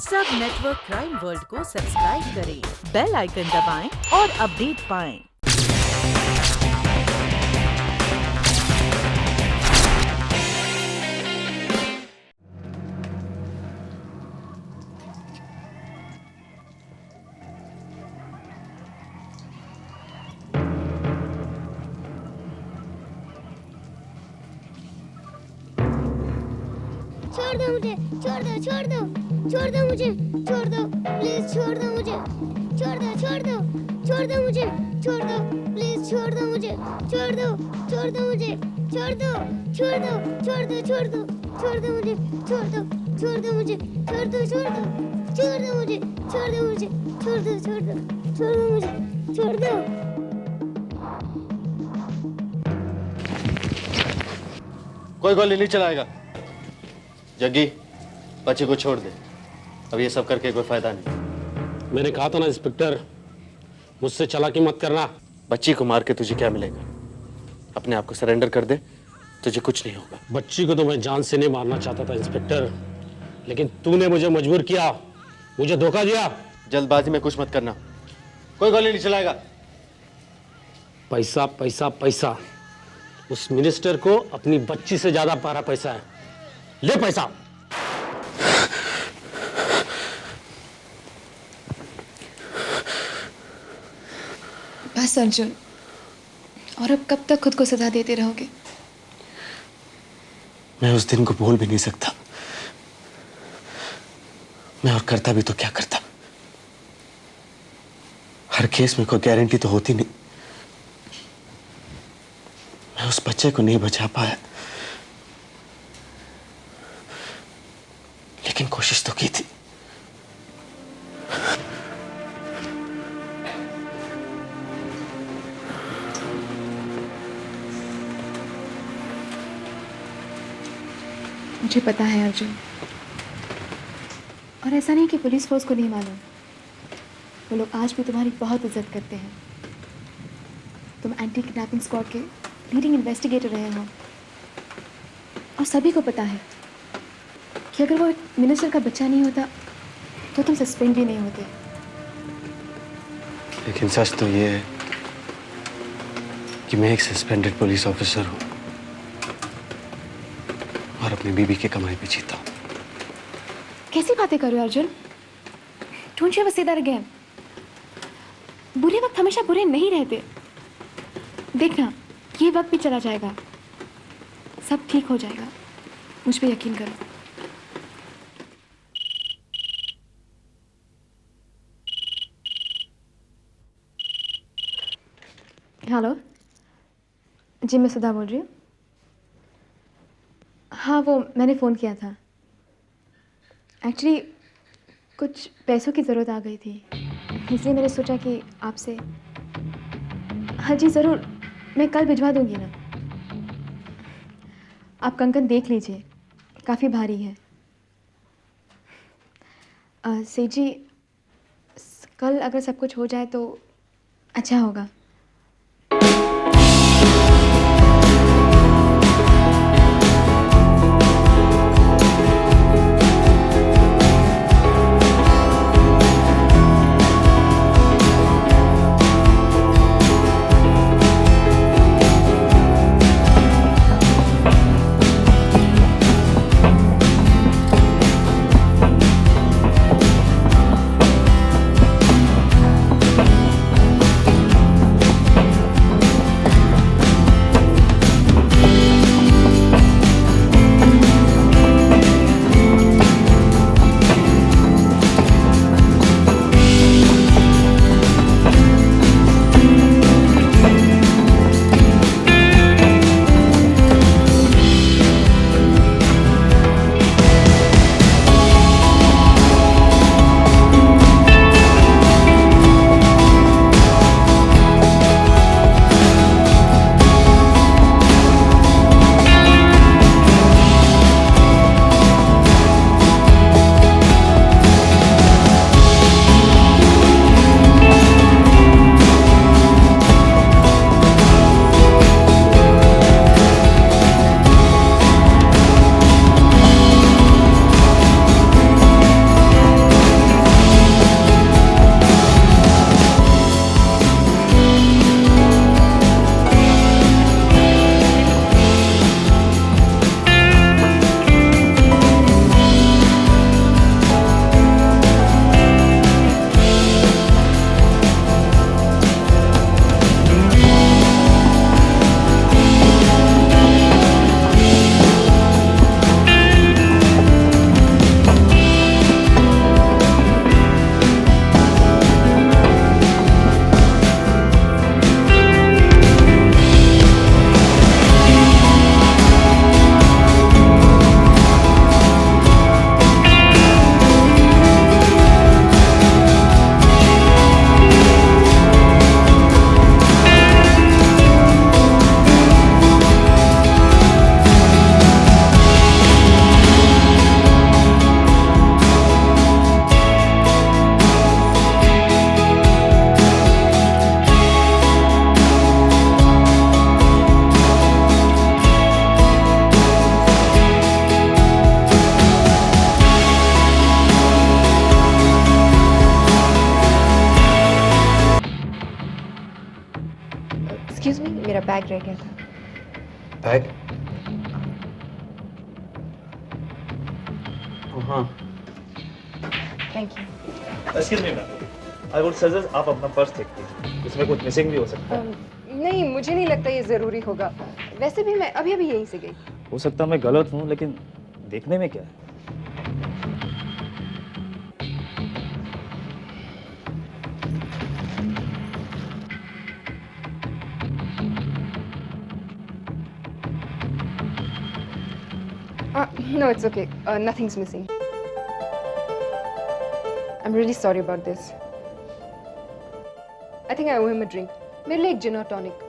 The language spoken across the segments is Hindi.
सब नेटवर्क क्राइम वर्ल्ड को सब्सक्राइब करें, बेल आइकन दबाएं और अपडेट पाएं। छोड़ दो मुझे, छोड़ दो, छोड़ दो, छोड़ दो मुझे, छोड़ दो, प्लीज छोड़ दो मुझे, छोड़ दो, छोड़ दो, छोड़ दो मुझे, छोड़ दो, प्लीज छोड़ दो मुझे, छोड़ दो, छोड़ दो मुझे, छोड़ दो, छोड़ दो, छोड़ दो, छोड़ दो, छोड़ दो मुझे, छोड़ दो, छोड़ दो मुझे, छोड़ दो, छोड़ दो, छोड़ दो मुझे, छोड़ दो मुझे, छोड़ दो, छोड़ दो, छोड़ दो मुझे, छोड़ दो। कोई गोली नहीं चलाएगा। जग्गी, बच्चे को छोड़ दे। अब ये सब करके कोई फायदा नहीं। मैंने कहा था ना इंस्पेक्टर, मुझसे चालाकी मत करना। बच्ची को मार के तुझे क्या मिलेगा? अपने आप को सरेंडर कर दे, तुझे कुछ नहीं होगा। बच्ची को तो मैं जान से नहीं मारना चाहता था इंस्पेक्टर, लेकिन तूने मुझे मजबूर किया, मुझे धोखा दिया। जल्दबाजी में कुछ मत करना। कोई गोली नहीं चलाएगा। पैसा पैसा पैसा, उस मिनिस्टर को अपनी बच्ची से ज्यादा प्यारा पैसा है। ले पैसा। बस अर्जुन, और अब कब तक खुद को सजा देते रहोगे? मैं उस दिन को भूल भी नहीं सकता। मैं और करता भी तो क्या करता। हर केस में कोई गारंटी तो होती नहीं। मैं उस बच्चे को नहीं बचा पाया, लेकिन कोशिश तो की थी। मुझे पता है अर्जुन, और ऐसा नहीं कि पुलिस फोर्स को नहीं मालूम। वो लोग आज भी तुम्हारी बहुत इज्जत करते हैं। तुम एंटी किडनैपिंग स्क्वाड के लीडिंग इन्वेस्टिगेटर रहे हो, और सभी को पता है कि अगर वो एक मिनिस्टर का बच्चा नहीं होता तो तुम सस्पेंड भी नहीं होते। लेकिन सच तो ये है कि मैं एक सस्पेंडेड पुलिस ऑफिसर हूं और अपनी बीबी की कमाई पे जीता हूं। कैसी बातें कर रहे हो Arjun? Don't you ever say that again. बुरे वक्त हमेशा बुरे नहीं रहते। देखना, ये वक्त भी चला जाएगा, सब ठीक हो जाएगा। मुझ पे यकीन करो। हेलो जी, मैं सुधा बोल रही हूँ। हाँ, वो मैंने फ़ोन किया था। एक्चुअली कुछ पैसों की ज़रूरत आ गई थी, इसलिए मैंने सोचा कि आपसे। हाँ जी ज़रूर, मैं कल भिजवा दूँगी ना। आप कंकन देख लीजिए, काफ़ी भारी है। सेठ जी, कल अगर सब कुछ हो जाए तो अच्छा होगा। मेरा बैग रह गया था। बैग? हाँ। Thank you. Excuse me ma'am, I would suggest आप अपना पर्स देखिए, इसमें कुछ मिसिंग भी हो सकता है। नहीं, मुझे नहीं लगता ये ज़रूरी होगा। वैसे भी मैं अभी यहीं से गई। हो सकता है मैं गलत हूँ, लेकिन देखने में क्या है? No, it's okay. Nothing's missing. I'm really sorry about this. I think I owe him a drink. मेरे लिए एक gin और tonic.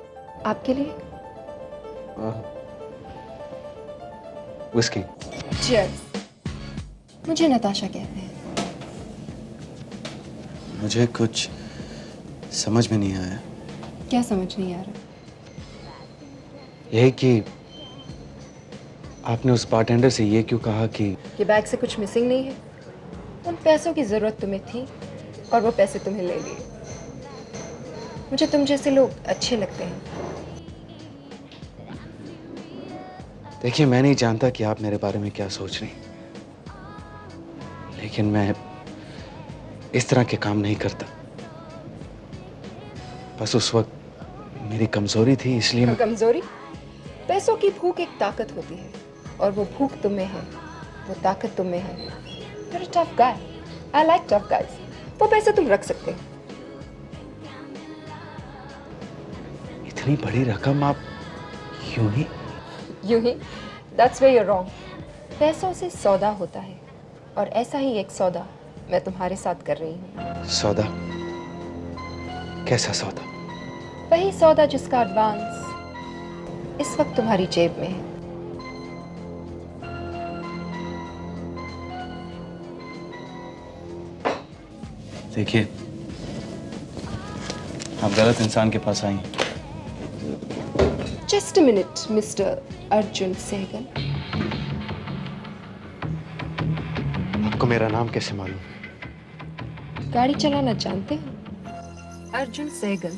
आपके लिए? विस्की। Cheers. मुझे नताशा कहते हैं। मुझे कुछ समझ में नहीं आया। क्या समझ नहीं आ रहा? यही कि आपने उस बारटेंडर से ये क्यों कहा कि बैग से कुछ मिसिंग नहीं है? उन पैसों की जरूरत तुम्हें थी और वो पैसे तुम्हें ले लिए। मुझे तुम जैसे लोग अच्छे लगते हैं। देखिए, मैं नहीं जानता कि आप मेरे बारे में क्या सोच रही, लेकिन मैं इस तरह के काम नहीं करता। बस उस वक्त मेरी कमजोरी थी, इसलिए मैं... कमजोरी? पैसों की भूख एक ताकत होती है और वो भूख तुम में है, वो ताकत तुम में है। You're a tough guy. I like tough guys. वो पैसे तुम रख सकते हो। इतनी बड़ी रकम आप यूं ही? That's where you're wrong. पैसों से सौदा होता है और ऐसा ही एक सौदा मैं तुम्हारे साथ कर रही हूँ। सौदा? कैसा सौदा? वही सौदा जिसका एडवांस इस वक्त तुम्हारी जेब में है। देखिए, आप गलत इंसान के पास आई हैं। Just a minute, Mr. Arjun Sehgal. आपको मेरा नाम कैसे मालूम? गाड़ी चलाना जानते हो? Arjun Sehgal,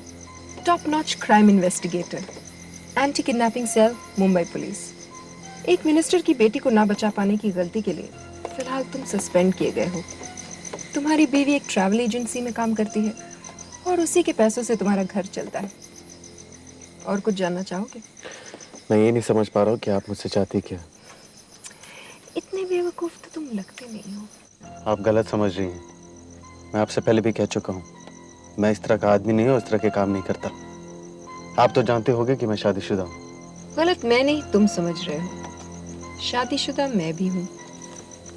top notch crime investigator, anti kidnapping cell, Mumbai police. एक मिनिस्टर की बेटी को ना बचा पाने की गलती के लिए फिलहाल तुम सस्पेंड किए गए हो। तुम्हारी बीवी एक ट्रैवल एजेंसी में काम करती है और उसी के पैसों से तुम्हारा घर चलता है। और कुछ जानना चाहोगे? मैं ये नहीं समझ पा रहा हूँ कि आप मुझसे चाहती क्या? इतने बेवकूफ तो तुम लगते नहीं हो। आप गलत समझ रही हैं। मैं आपसे पहले भी कह चुका हूँ, मैं इस तरह का आदमी नहीं हूँ, इस तरह के काम नहीं करता। आप तो जानते होंगे कि मैं शादीशुदा हूँ। गलत मैं नहीं, तुम समझ रहे हो। शादीशुदा मैं भी हूँ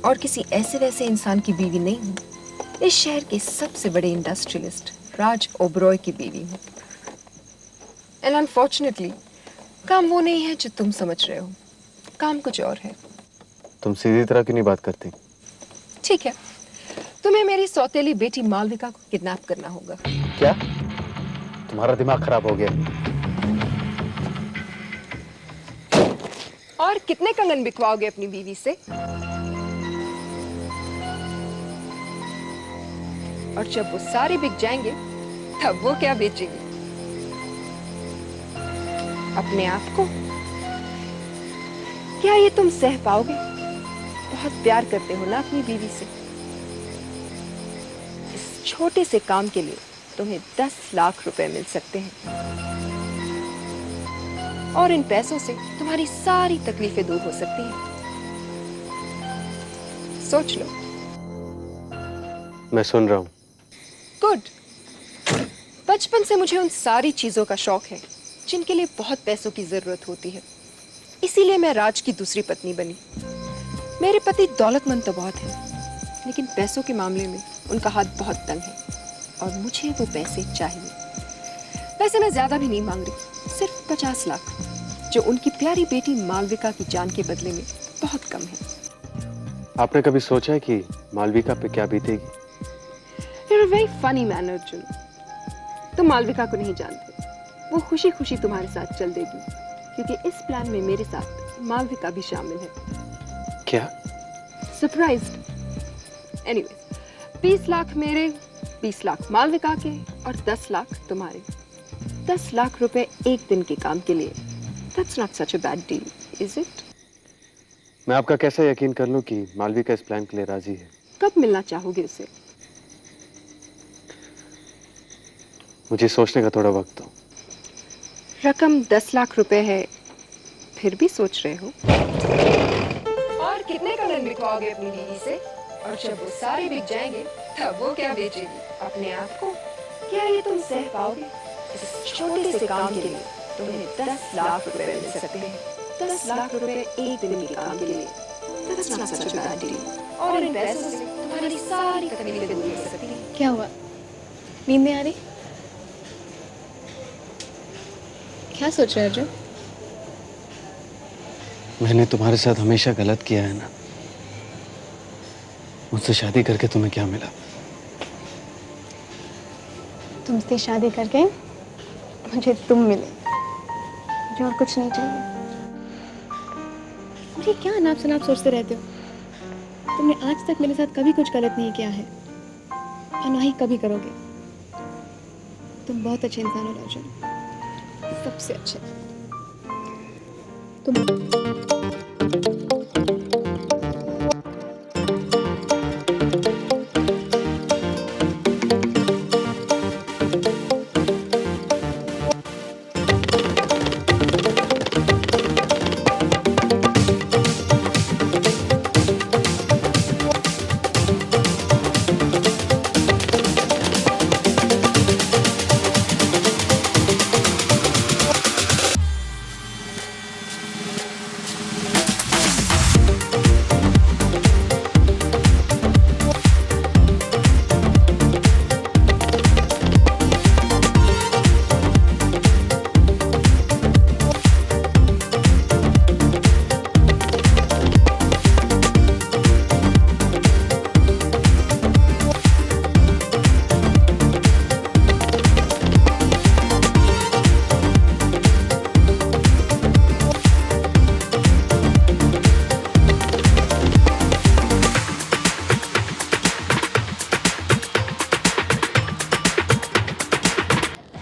और किसी ऐसे वैसे इंसान की बीवी नहीं हूँ। इस शहर के सबसे बड़े इंडस्ट्रियलिस्ट राज ओबरॉय की बीवी हूँ। एंड अनफॉर्चुनेटली काम वो नहीं है जो तुम समझ रहे हो। काम कुछ और है। तुम सीधी तरह क्यों नहीं बात करती? ठीक है, तुम्हें मेरी सौतेली बेटी मालविका को किडनैप करना होगा। क्या? तुम्हारा दिमाग खराब हो गया? और कितने कंगन बिकवाओगे अपनी बीवी से? और जब वो सारे बिक जाएंगे तब वो क्या बेचेगी? अपने आप को? क्या ये तुम सह पाओगे? बहुत प्यार करते हो ना अपनी बीवी से। इस छोटे से काम के लिए तुम्हें 10 लाख रुपए मिल सकते हैं और इन पैसों से तुम्हारी सारी तकलीफें दूर हो सकती हैं। सोच लो। मैं सुन रहा हूँ। गुड। बचपन से मुझे उन सारी चीजों का शौक है जिनके लिए बहुत पैसों की जरूरत होती है। इसीलिए मैं राज की दूसरी पत्नी बनी। मेरे पति दौलतमंद तो बहुत हैं, लेकिन पैसों के मामले में उनका हाथ बहुत तंग है और मुझे वो पैसे चाहिए। वैसे मैं ज्यादा भी नहीं मांग रही, सिर्फ 50 लाख, जो उनकी प्यारी बेटी मालविका की जान के बदले में बहुत कम है। आपने कभी सोचा है कि मालविका पे क्या बीतेगी? You're a very funny man, Arjun. तुम मालविका को नहीं जानते। वो खुशी खुशी तुम्हारे साथ चल देगी, क्योंकि इस प्लान में मेरे साथ मालविका भी शामिल है। क्या? सरप्राइज्ड। एनीवे, 20 लाख मेरे, 20 लाख मालविका के और 10 लाख तुम्हारे। 10 लाख रुपए एक दिन के काम के लिए, that's not such a bad deal, is it? मैं आपका कैसे यकीन कर लूं कि मालविका इस प्लान के लिए राजी है? कब मिलना चाहोगे उसे? मुझे सोचने का थोड़ा वक्त दो। रकम 10 लाख रुपए है, फिर भी सोच रहे हो? और कितने कलर बिकवाओगे अपनी बीवी से? और जब वो सारे बिक जाएंगे तब वो क्या बेचेगी? अपने आप को? क्या ये तुम सह पाओगे? इस छोटे से काम के लिए तुम्हें 10 लाख रुपए मिल सकते हैं। 10 लाख रुपए एक दिन के काम के लिए, that's not such a bad deal। और इन पैसों से तुम्हारी सारी तकलीफें दूर हो सकती हैं। क्या हुआ? नींद नहीं आ रही? क्या सोच रहे हो अर्जुन? मैंने तुम्हारे साथ हमेशा गलत किया है ना। मुझसे शादी करके तुम्हें क्या मिला? तुमसे शादी करके मुझे तुम मिले, मुझे और कुछ नहीं चाहिए। और ये क्या अनाप शनाप सोचते रहते हो? तुमने आज तक मेरे साथ कभी कुछ गलत नहीं किया है और ना ही कभी करोगे। तुम बहुत अच्छे इंसान हो अर्जुन, सबसे अच्छे।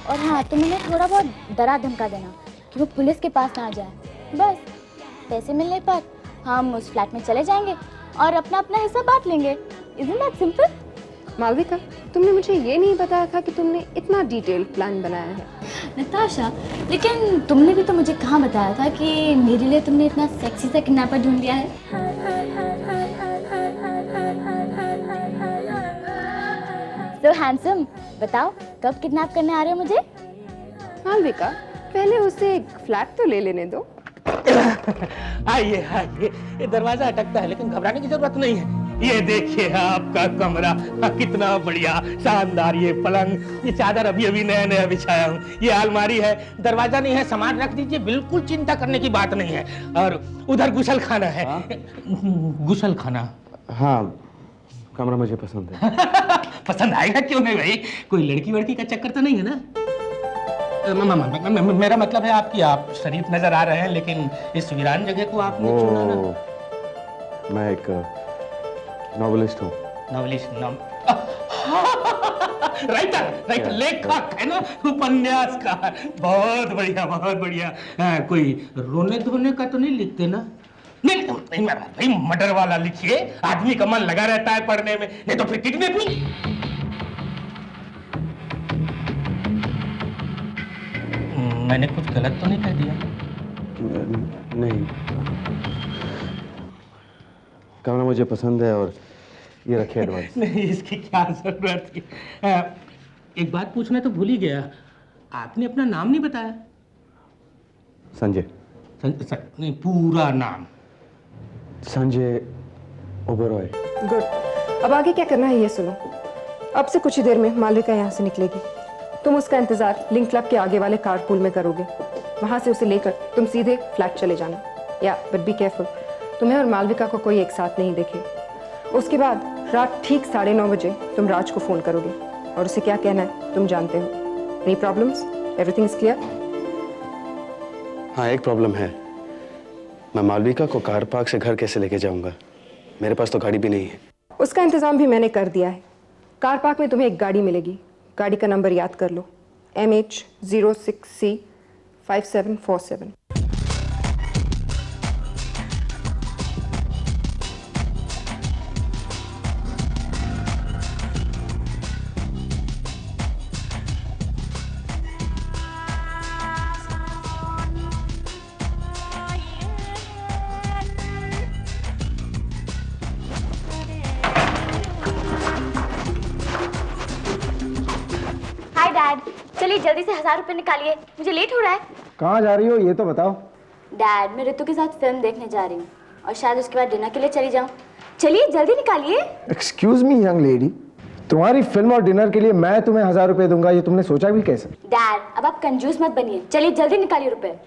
और हाँ, तुम उन्हें थोड़ा बहुत डरा धमका देना कि वो पुलिस के पास ना आ जाए। बस पैसे मिलने पर हम उस फ्लैट में चले जाएंगे और अपना अपना हिस्सा बांट लेंगे। Isn't that simple? मालविका, तुमने मुझे ये नहीं बताया था कि तुमने इतना डिटेल प्लान बनाया है। नताशा, लेकिन तुमने भी तो मुझे कहाँ बताया था कि मेरे लिए तुमने इतना सेक्सी सा किडनैपर ढूंढ लिया है। So handsome, बताओ कब किडनैप करने आ रहे हो मुझे? मालविका, पहले उसे एक फ्लैट तो ले लेने दो। आइए आइए, ये दरवाजा अटकता है लेकिन घबराने की जरूरत नहीं है। ये देखिए आपका कमरा, कितना बढ़िया शानदार। ये पलंग, ये चादर अभी अभी नया नया बिछाया हूँ। ये अलमारी है, दरवाजा नहीं है, सामान रख दीजिए, बिल्कुल चिंता करने की बात नहीं है। और उधर गुसल खाना है। गुसल खाना? हाँ, कमरा मुझे पसंद है। पसंद आएगा क्यों नहीं भाई? कोई लड़की वड़की का चक्कर तो नहीं है ना? मेरा मतलब है आपकी, आप शरीफ नजर आ रहे हैं लेकिन इस वीरान जगह को आपने चुना ना। मैं एक नॉवेलिस्ट हूँ। नॉवेलिस्ट? राइटर, लेखक है ना, उपन्यासकार। बहुत बढ़िया बहुत बढ़िया। कोई रोने धोने का तो नहीं लिखते ना? नहीं भाई, मर्डर वाला लिखिए, आदमी का मन लगा रहता है पढ़ने में, नहीं तो फिर किडनैपिंग। मैंने कुछ गलत तो नहीं कह दिया? नहीं, कमरा मुझे पसंद है और ये रखिए एडवांस। नहीं, इसकी क्या जरूरत थी। एक बात पूछना तो भूल ही गया, आपने अपना नाम नहीं बताया। संजय। नहीं, पूरा नाम? संजय ओबेरॉय। गुड। अब आगे क्या करना है ये सुनो। अब से कुछ ही देर में मालविका यहाँ से निकलेगी। तुम उसका इंतजार लिंक क्लब के आगे वाले कारपूल में करोगे। वहां से उसे लेकर तुम सीधे फ्लैट चले जाना। या बट बी केयरफुल, तुम्हें और मालविका को कोई एक साथ नहीं देखे। उसके बाद रात ठीक 9:30 बजे तुम राज को फोन करोगे और उसे क्या कहना है तुम जानते हो। Any problems? Everything is clear? हाँ, एक प्रॉब्लम है। मैं मालविका को कार पार्क से घर कैसे लेके जाऊंगा? मेरे पास तो गाड़ी भी नहीं है। उसका इंतजाम भी मैंने कर दिया है। कार पार्क में तुम्हें एक गाड़ी मिलेगी। गाड़ी का नंबर याद कर लो, MH06C5747। हाय डैड, चलिए जल्दी से 1000 रुपए निकालिए, मुझे लेट हो रहा है। कहाँ जा रही हो ये तो बताओ। डैड, मैं ऋतु के साथ फिल्म देखने जा रही हूँ और शायद उसके बाद डिनर के लिए चली जाऊँ। चलिए जल्दी निकालिए। एक्सक्यूज मी यंग लेडी, तुम्हारी फिल्म और डिनर के लिए मैं तुम्हें 1000 रुपए दूंगा, ये तुमने सोचा भी कैसे? डैड, अब आप कंजूस मत बनिए, चलिए जल्दी निकालिए रुपए।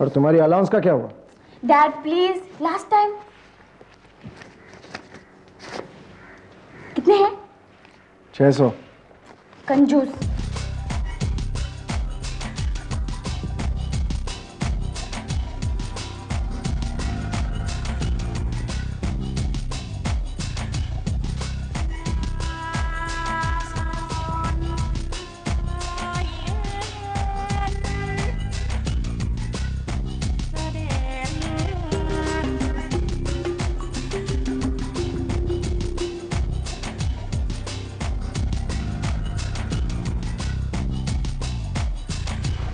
और तुम्हारी अलाउंस का क्या हुआ? Dad please, last time. कितने हैं? 600। कंजूस।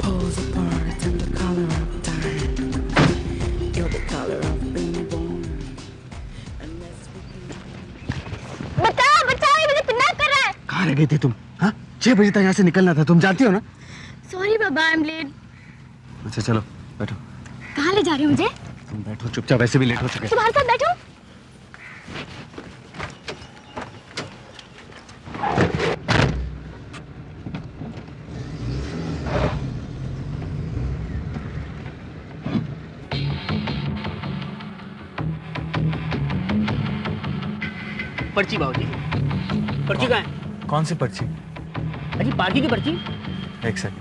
Pulls apart and the color of time. You're the color of being born. Unless we can. बचाओ बचाओ, ये मुझे किडनैप कर रहा है। कहाँ रह गई थी तुम? हाँ, 6 बजे तक यहाँ से निकलना था, तुम जानती हो ना? सॉरी बाबा, आई एम लेट। अच्छा चलो बैठो। कहाँ ले जा रहे हो मुझे? तुम बैठो चुपचाप, वैसे भी लेट हो चुके। तुम्हारे साथ बैठो। पर्ची बाबूजी, पर्ची कहाँ है? कौन सी पर्ची? अजी पार्किंग की पर्ची। एक सेकंड।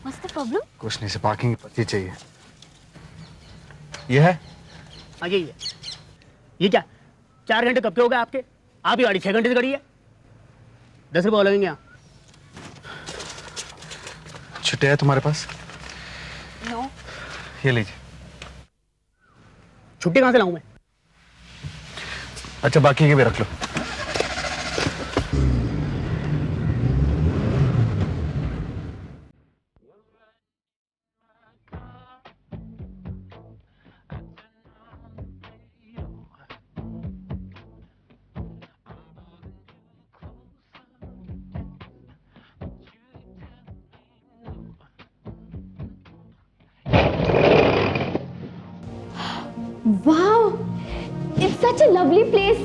What's the problem? कुछ नहीं, से पार्किंग की पर्ची चाहिए। ये है? हाँ यही है। ये क्या 4 घंटे कब के हो गए आपके? आप ही गाड़ी 6 घंटे से खड़ी है। 10 रुपये और लगेंगे यहाँ। छुट्टी है तुम्हारे पास? नो। ये लीजिए। छुट्टी कहाँ से लाऊं मैं? अच्छा बाकी के भी रख लो। Wow, it's such a lovely place.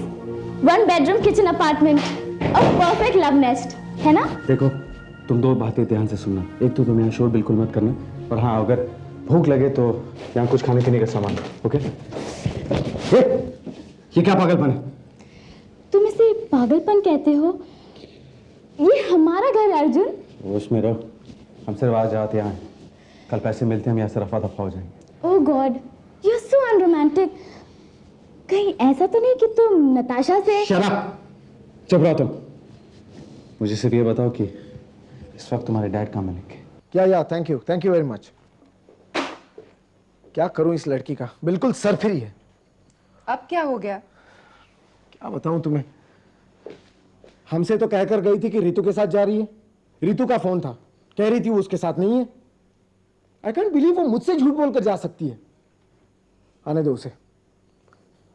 1 bedroom kitchen apartment, a perfect love nest, है ना? देखो तुम 2 बातें ध्यान से सुनना। एक तो तुम यहाँ शोर बिल्कुल मत करना, और हाँ अगर भूख लगे तो यहाँ कुछ खाने पीने का सामान, ओके? ये क्या पागलपन है? तुम इसे पागलपन कहते हो? ये हमारा घर है अर्जुन। होश में रहो, हम सिर्फ आज रात यहाँ हैं। कल पैसे मिलते हैं, हम यहाँ से रफा दफा हो जाएंगे। Oh God, you're so unromantic. कहीं ऐसा तो नहीं कि तुम नताशा से? Shut up! चुप रहो तुम। मुझे सिर्फ ये बताओ कि इस वक्त तुम्हारे डैड कहाँ मिलेंगे? या थैंक यू वेरी मच। क्या करूं इस लड़की का, बिल्कुल सरफिरी है। अब क्या हो गया? क्या बताऊं तुम्हें, हमसे तो कहकर गई थी कि रितु के साथ जा रही है। रितु का फोन था, कह रही थी वो उसके साथ नहीं है। आई कैंट बिलीव वो मुझसे झूठ बोलकर जा सकती है। आने दो उसे,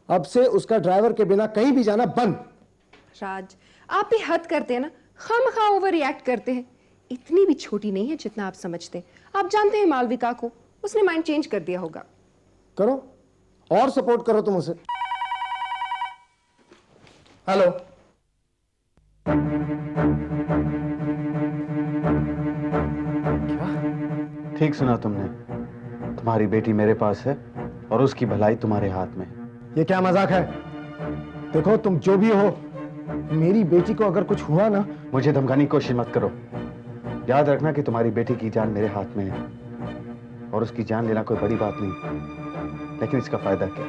अब से उसका ड्राइवर के बिना कहीं भी जाना बंद। राज, आप भी हद करते हैं ना, खामखा ओवर रिएक्ट करते हैं। इतनी भी छोटी नहीं है जितना आप समझते हैं। आप जानते हैं मालविका को, उसने माइंड चेंज कर दिया होगा। करो और सपोर्ट करो तुम उसे। हेलो, ठीक सुना तुमने, तुम्हारी बेटी मेरे पास है और उसकी भलाई तुम्हारे हाथ में है। ये क्या मजाक है? देखो तुम जो भी हो, मेरी बेटी को अगर कुछ हुआ ना। मुझे धमकाने की कोशिश मत करो। याद रखना कि तुम्हारी बेटी की जान मेरे हाथ में है और उसकी जान लेना कोई बड़ी बात नहीं, लेकिन इसका फायदा क्या?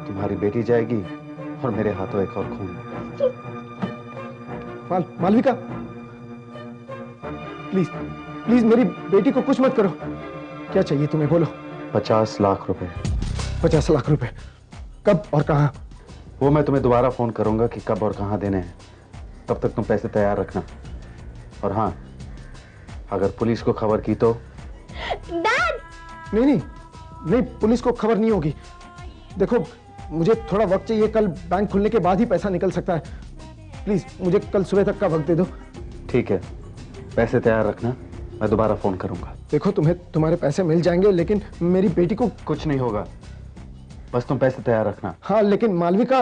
तुम्हारी बेटी जाएगी और मेरे हाथों एक और खून। मालविका, प्लीज प्लीज मेरी बेटी को कुछ मत करो। क्या चाहिए तुम्हें, बोलो। 50 लाख रुपए। 50 लाख रुपए? कब और कहाँ? वो मैं तुम्हें दोबारा फोन करूंगा कि कब और कहाँ देने हैं। तब तक तुम पैसे तैयार रखना। और हाँ, अगर पुलिस को खबर की तो? डैड! नहीं नहीं नहीं, पुलिस को खबर नहीं होगी। देखो, मुझे थोड़ा वक्त चाहिए, कल बैंक खुलने के बाद ही पैसा निकल सकता है। प्लीज मुझे कल सुबह तक का वक्त दे दो। ठीक है, पैसे तैयार रखना, मैं दोबारा फोन करूंगा। देखो, तुम्हें तुम्हारे पैसे मिल जाएंगे, लेकिन मेरी बेटी को कुछ नहीं होगा, बस तुम पैसे तैयार रखना। हाँ, लेकिन मालविका।